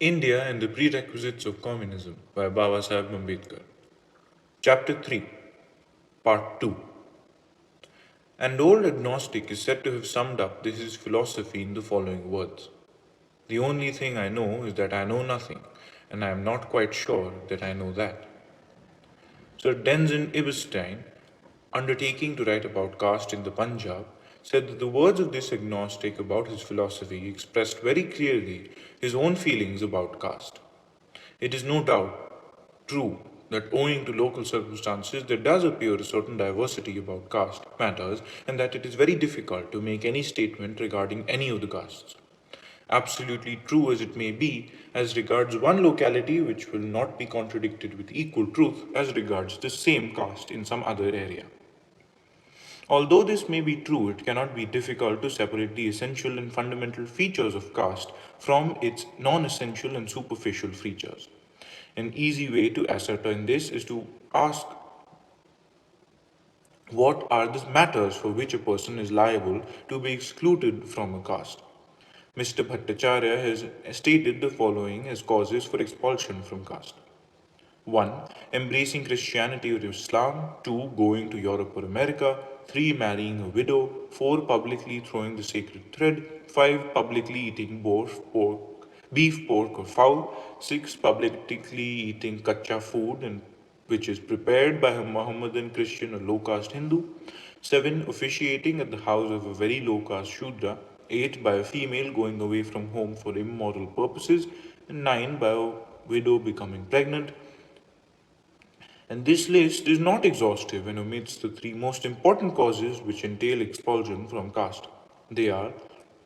India and the Prerequisites of Communism by Babasaheb Ambedkar. Chapter 3, Part 2. An old agnostic is said to have summed up his philosophy in the following words: "The only thing I know is that I know nothing, and I am not quite sure that I know that." Sir Denzin Ibstein, undertaking to write about caste in the Punjab, said that the words of this agnostic about his philosophy expressed very clearly his own feelings about caste. It is no doubt true that owing to local circumstances there does appear a certain diversity about caste matters, and that it is very difficult to make any statement regarding any of the castes. Absolutely true as it may be as regards one locality, which will not be contradicted with equal truth as regards the same caste in some other area. Although this may be true, it cannot be difficult to separate the essential and fundamental features of caste from its non-essential and superficial features. An easy way to ascertain this is to ask what are the matters for which a person is liable to be excluded from a caste. Mr. Bhattacharya has stated the following as causes for expulsion from caste: 1. Embracing Christianity or Islam; 2. Going to Europe or America; 3. Marrying a widow; 4. Publicly throwing the sacred thread; 5. Publicly eating beef, pork, or fowl; 6. Publicly eating kacha food and which is prepared by a Mohammedan Christian or low caste Hindu; 7. Officiating at the house of a very low caste Shudra; 8. By a female going away from home for immoral purposes; and 9. By a widow becoming pregnant. And this list is not exhaustive and omits the three most important causes which entail expulsion from caste. They are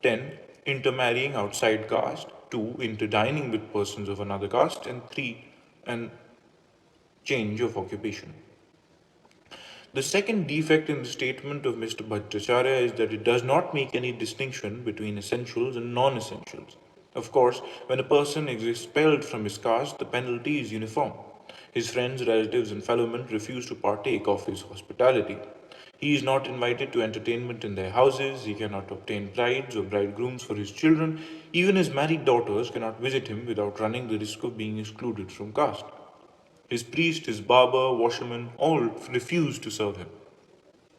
10. Intermarrying outside caste; 2. Interdining with persons of another caste; and 3. An change of occupation. The second defect in the statement of Mr. Bhattacharya is that it does not make any distinction between essentials and non-essentials. Of course, when a person is expelled from his caste, the penalty is uniform. His friends, relatives, and fellowmen refuse to partake of his hospitality. He is not invited to entertainment in their houses, he cannot obtain brides or bridegrooms for his children, even his married daughters cannot visit him without running the risk of being excluded from caste. His priest, his barber, washerman, all refuse to serve him.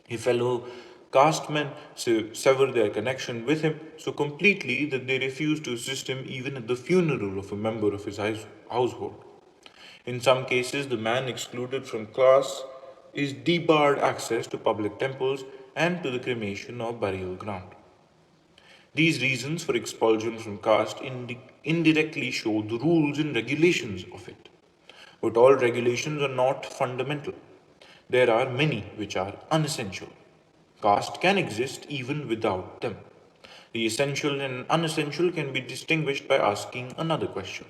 His fellow castemen sever their connection with him so completely that they refuse to assist him even at the funeral of a member of his household. In some cases, the man excluded from caste is debarred access to public temples and to the cremation or burial ground. These reasons for expulsion from caste indirectly show the rules and regulations of it. But all regulations are not fundamental. There are many which are unessential. Caste can exist even without them. The essential and unessential can be distinguished by asking another question: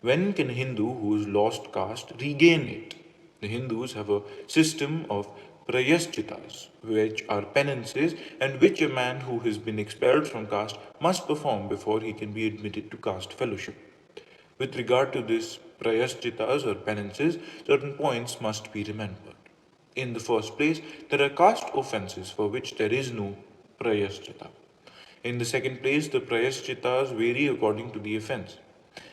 when can a Hindu who has lost caste regain it? The Hindus have a system of prayaschitas, which are penances and which a man who has been expelled from caste must perform before he can be admitted to caste fellowship. With regard to this prayaschitas or penances, certain points must be remembered. In the first place, there are caste offences for which there is no prayaschita. In the second place, the prayaschitas vary according to the offence.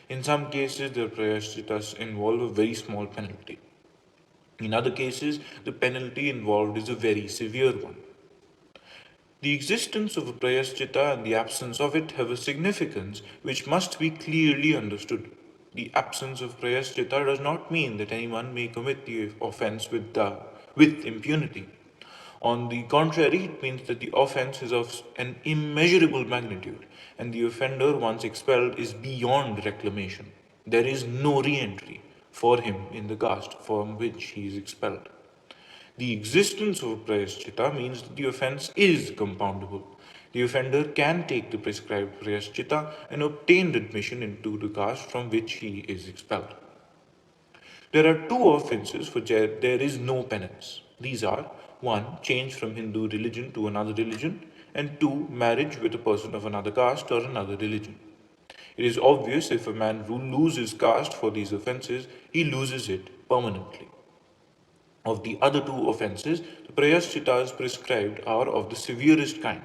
In some cases, the prayaschitas involve a very small penalty. In other cases, the penalty involved is a very severe one. The existence of a prayaschita and the absence of it have a significance which must be clearly understood. The absence of prayaschita does not mean that anyone may commit the offense with impunity. On the contrary, it means that the offense is of an immeasurable magnitude, and the offender, once expelled, is beyond reclamation. There is no re entry for him in the caste from which he is expelled. The existence of a prayaschita means that the offence is compoundable. The offender can take the prescribed prayaschita and obtain admission into the caste from which he is expelled. There are two offences for which there is no penance. These are: 1. Change from Hindu religion to another religion, and 2. Marriage with a person of another caste or another religion. It is obvious if a man loses caste for these offences, he loses it permanently. Of the other two offences, the prayaschitas prescribed are of the severest kind.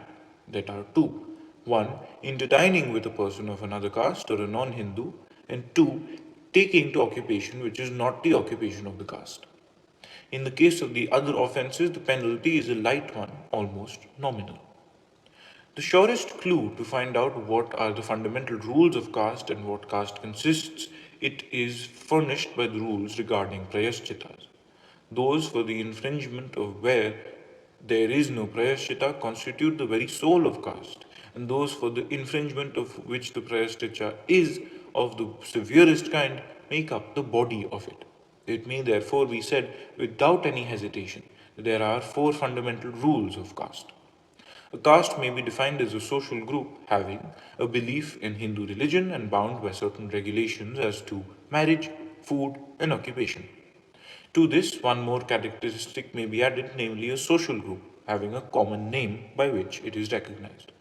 That are two: 1. Interdining with a person of another caste or a non-Hindu, and 2. Taking to occupation which is not the occupation of the caste. In the case of the other offences, the penalty is a light one, almost nominal. The surest clue to find out what are the fundamental rules of caste and what caste consists, it is furnished by the rules regarding prayaschitas. Those for the infringement of where there is no prayaschita constitute the very soul of caste, and those for the infringement of which the prayaschitta is of the severest kind make up the body of it. It may therefore be said without any hesitation that there are four fundamental rules of caste. A caste may be defined as a social group having a belief in Hindu religion and bound by certain regulations as to marriage, food, and occupation. To this, one more characteristic may be added, namely a social group having a common name by which it is recognized.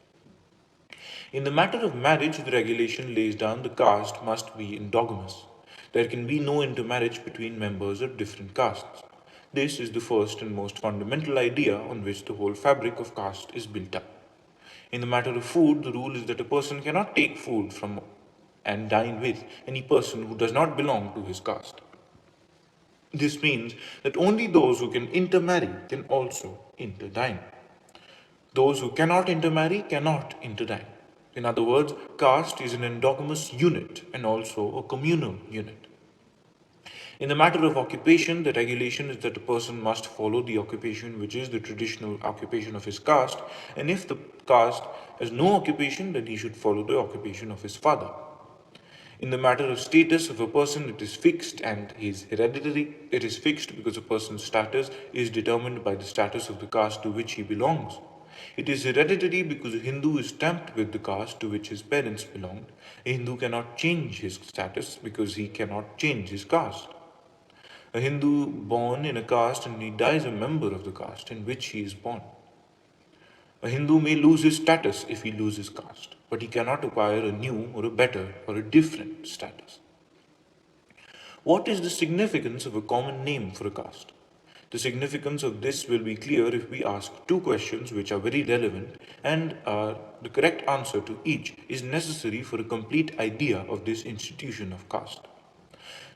In the matter of marriage, the regulation lays down the caste must be endogamous. There can be no intermarriage between members of different castes. This is the first and most fundamental idea on which the whole fabric of caste is built up. In the matter of food, the rule is that a person cannot take food from and dine with any person who does not belong to his caste. This means that only those who can intermarry can also interdine. Those who cannot intermarry cannot interdine. In other words, caste is an endogamous unit and also a communal unit. In the matter of occupation, the regulation is that a person must follow the occupation which is the traditional occupation of his caste, and if the caste has no occupation, then he should follow the occupation of his father. In the matter of status of a person, it is fixed and is hereditary. It is fixed because a person's status is determined by the status of the caste to which he belongs. It is hereditary because a Hindu is stamped with the caste to which his parents belonged. A Hindu cannot change his status because he cannot change his caste. A Hindu born in a caste and he dies a member of the caste in which he is born. A Hindu may lose his status if he loses caste, but he cannot acquire a new or a better or a different status. What is the significance of a common name for a caste? The significance of this will be clear if we ask two questions which are very relevant, and the correct answer to each is necessary for a complete idea of this institution of caste.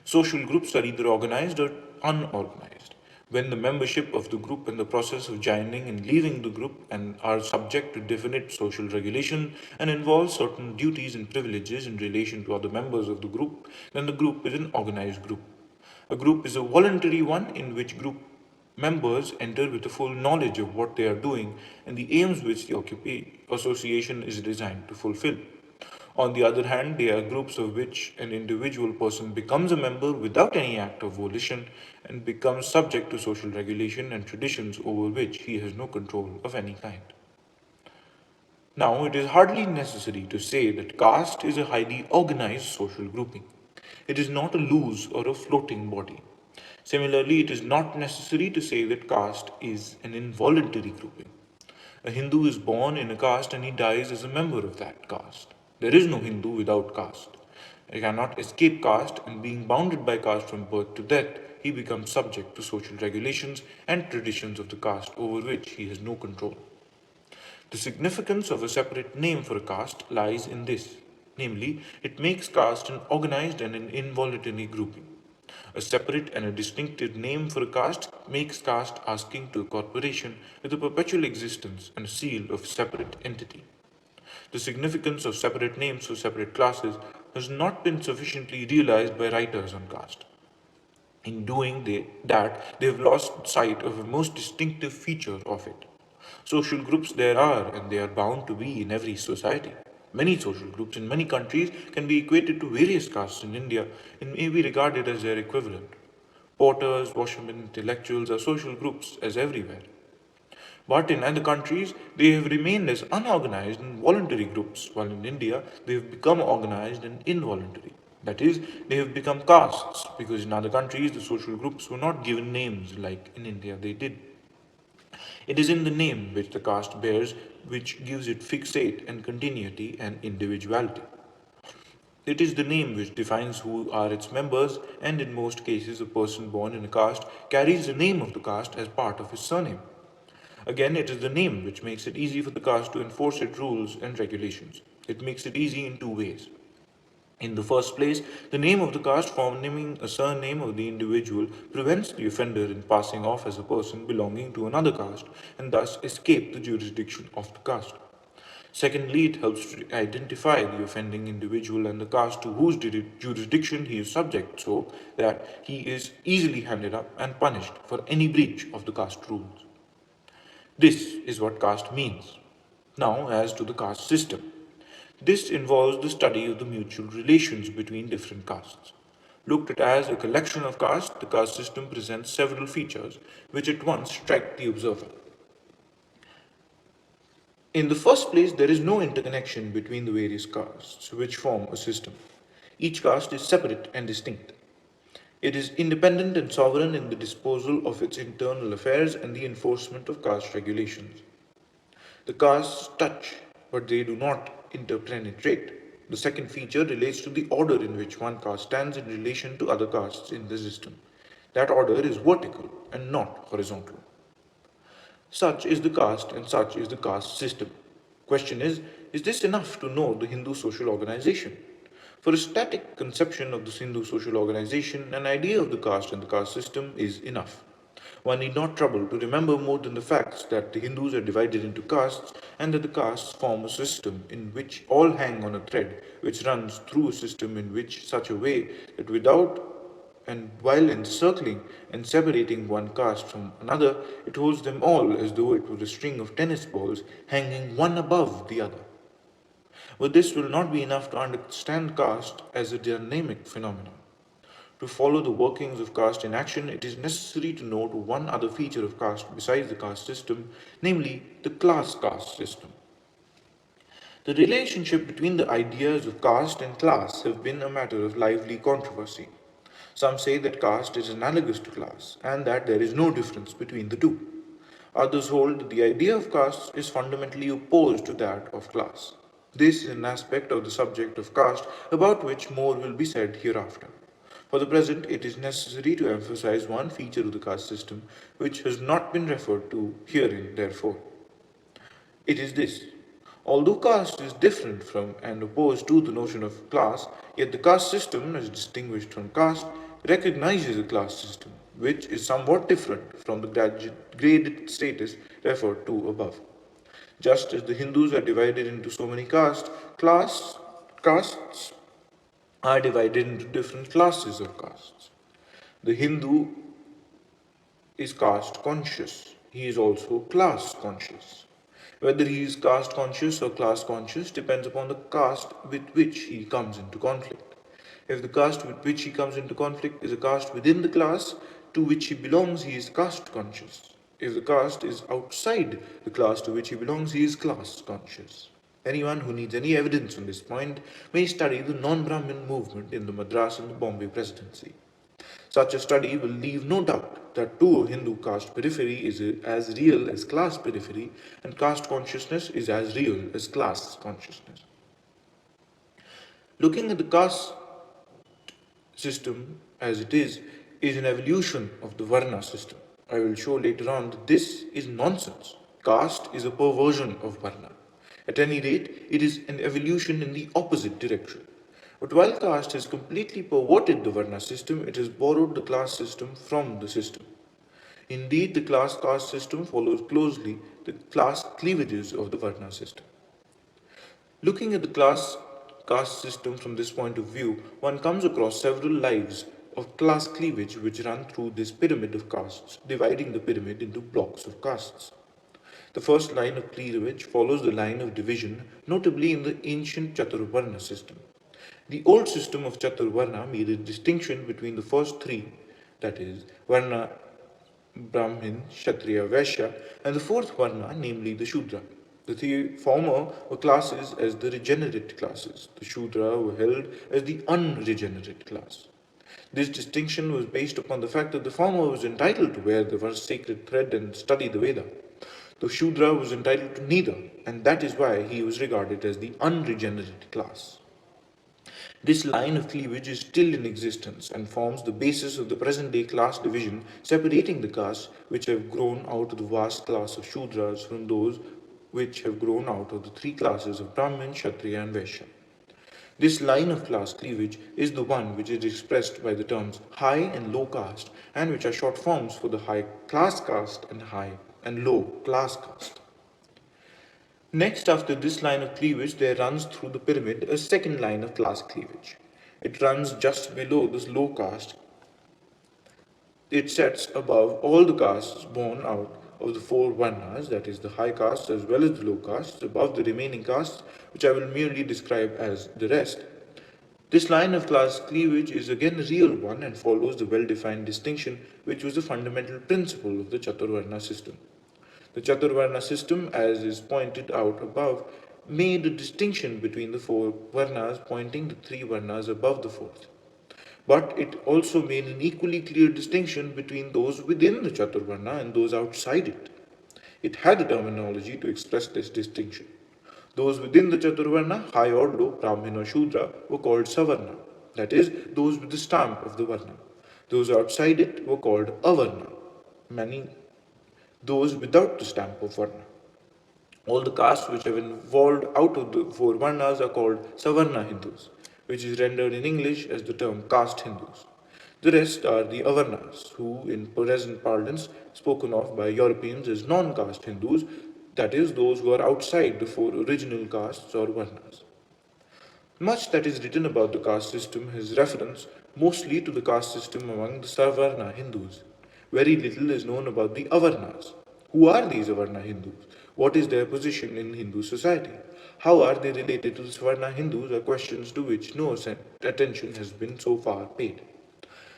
Social groups are either organized or unorganized. When the membership of the group and the process of joining and leaving the group and are subject to definite social regulation and involve certain duties and privileges in relation to other members of the group, then the group is an organized group. A group is a voluntary one in which group members enter with a full knowledge of what they are doing and the aims which the association is designed to fulfill. On the other hand, they are groups of which an individual person becomes a member without any act of volition and becomes subject to social regulation and traditions over which he has no control of any kind. Now, it is hardly necessary to say that caste is a highly organized social grouping. It is not a loose or a floating body. Similarly, it is not necessary to say that caste is an involuntary grouping. A Hindu is born in a caste and he dies as a member of that caste. There is no Hindu without caste. He cannot escape caste, and being bounded by caste from birth to death, he becomes subject to social regulations and traditions of the caste over which he has no control. The significance of a separate name for a caste lies in this, namely, it makes caste an organized and an involuntary grouping. A separate and a distinctive name for a caste makes caste asking to a corporation with a perpetual existence and a seal of separate entity. The significance of separate names for separate classes has not been sufficiently realized by writers on caste. In doing that, they have lost sight of a most distinctive feature of it. Social groups there are, and they are bound to be in every society. Many social groups in many countries can be equated to various castes in India and may be regarded as their equivalent. Porters, washermen, intellectuals are social groups as everywhere. But in other countries, they have remained as unorganized and voluntary groups, while in India, they have become organized and involuntary. That is, they have become castes, because in other countries, the social groups were not given names like in India they did. It is in the name which the caste bears which gives it fixate and continuity and individuality. It is the name which defines who are its members, and in most cases, a person born in a caste carries the name of the caste as part of his surname. Again, it is the name which makes it easy for the caste to enforce its rules and regulations. It makes it easy in two ways. In the first place, the name of the caste forming a surname of the individual prevents the offender in passing off as a person belonging to another caste and thus escape the jurisdiction of the caste. Secondly, it helps to identify the offending individual and the caste to whose jurisdiction he is subject so that he is easily handed up and punished for any breach of the caste rules. This is what caste means. Now, as to the caste system. This involves the study of the mutual relations between different castes. Looked at as a collection of castes, the caste system presents several features which at once strike the observer. In the first place, there is no interconnection between the various castes which form a system. Each caste is separate and distinct. It is independent and sovereign in the disposal of its internal affairs and the enforcement of caste regulations. The castes touch, but they do not interpenetrate. The second feature relates to the order in which one caste stands in relation to other castes in the system. That order is vertical and not horizontal. Such is the caste and such is the caste system. Question is this enough to know the Hindu social organization? For a static conception of the Hindu social organization, an idea of the caste and the caste system is enough. One need not trouble to remember more than the facts that the Hindus are divided into castes and that the castes form a system in which all hang on a thread which runs through a system in which such a way that without and while encircling and separating one caste from another, it holds them all as though it were a string of tennis balls hanging one above the other. But this will not be enough to understand caste as a dynamic phenomenon. To follow the workings of caste in action, it is necessary to note one other feature of caste besides the caste system, namely the class caste system. The relationship between the ideas of caste and class have been a matter of lively controversy. Some say that caste is analogous to class and that there is no difference between the two. Others hold that the idea of caste is fundamentally opposed to that of class. This is an aspect of the subject of caste about which more will be said hereafter. For the present, it is necessary to emphasize one feature of the caste system which has not been referred to herein, therefore. It is this. Although caste is different from and opposed to the notion of class, yet the caste system, as distinguished from caste, recognizes a class system, which is somewhat different from the graded status referred to above. Just as the Hindus are divided into so many castes are divided into different classes of castes. The Hindu is caste conscious. He is also class conscious. Whether he is caste conscious or class conscious depends upon the caste with which he comes into conflict. If the caste with which he comes into conflict is a caste within the class to which he belongs, he is caste conscious. If the caste is outside the class to which he belongs, he is class conscious. Anyone who needs any evidence on this point may study the non-Brahmin movement in the Madras and the Bombay Presidency. Such a study will leave no doubt that to a Hindu caste periphery is as real as class periphery, and caste consciousness is as real as class consciousness. Looking at the caste system as it is an evolution of the Varna system. I will show later on that this is nonsense. Caste is a perversion of Varna. At any rate, it is an evolution in the opposite direction. But while caste has completely perverted the Varna system, it has borrowed the class system from the system. Indeed, the class caste system follows closely the class cleavages of the Varna system. Looking at the class caste system from this point of view, one comes across several lines of class cleavage which run through this pyramid of castes, dividing the pyramid into blocks of castes. The first line of cleavage follows the line of division, notably in the ancient Chaturvarna system. The old system of Chaturvarna made a distinction between the first three, that is, Varna, Brahmin, Kshatriya, Vaishya, and the fourth Varna, namely the Shudra. The three former were classes as the regenerate classes. The Shudra were held as the unregenerate class. This distinction was based upon the fact that the former was entitled to wear the sacred thread and study the Veda. The Shudra was entitled to neither, and that is why he was regarded as the unregenerate class. This line of cleavage is still in existence and forms the basis of the present day class division, separating the castes which have grown out of the vast class of Shudras from those which have grown out of the three classes of Brahmin, Kshatriya, and Vaishya. This line of class cleavage is the one which is expressed by the terms high and low caste, and which are short forms for the high class caste and high and low class caste. Next, after this line of cleavage, there runs through the pyramid a second line of class cleavage. It runs just below this low caste. It sets above all the castes born out of the four varnas, that is, the high castes as well as the low castes, above the remaining castes, which I will merely describe as the rest. This line of class cleavage is again a real one and follows the well-defined distinction which was the fundamental principle of the Chaturvarna system. The Chaturvarna system, as is pointed out above, made a distinction between the four varnas, pointing to three varnas above the fourth. But it also made an equally clear distinction between those within the Chaturvarna and those outside it. It had a terminology to express this distinction. Those within the Chaturvarna, high or low, Brahmin or Shudra, were called Savarna, that is, those with the stamp of the Varna. Those outside it were called Avarna, meaning those without the stamp of Varna. All the castes which have evolved out of the four Varnas are called Savarna Hindus, which is rendered in English as the term caste Hindus. The rest are the Avarnas, who, in present parlance, spoken of by Europeans as non-caste Hindus, that is, those who are outside the four original castes or Varnas. Much that is written about the caste system has reference mostly to the caste system among the Savarna Hindus. Very little is known about the Avarnas. Who are these Avarna Hindus? What is their position in Hindu society? How are they related to the Savarna Hindus are questions to which no attention has been so far paid.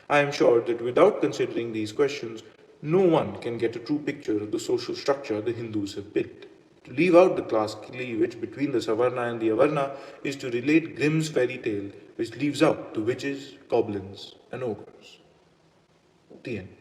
I am sure that without considering these questions, no one can get a true picture of the social structure the Hindus have built. To leave out the class cleavage between the Savarna and the Avarna is to relate Grimm's fairy tale, which leaves out the witches, goblins, and ogres. The end.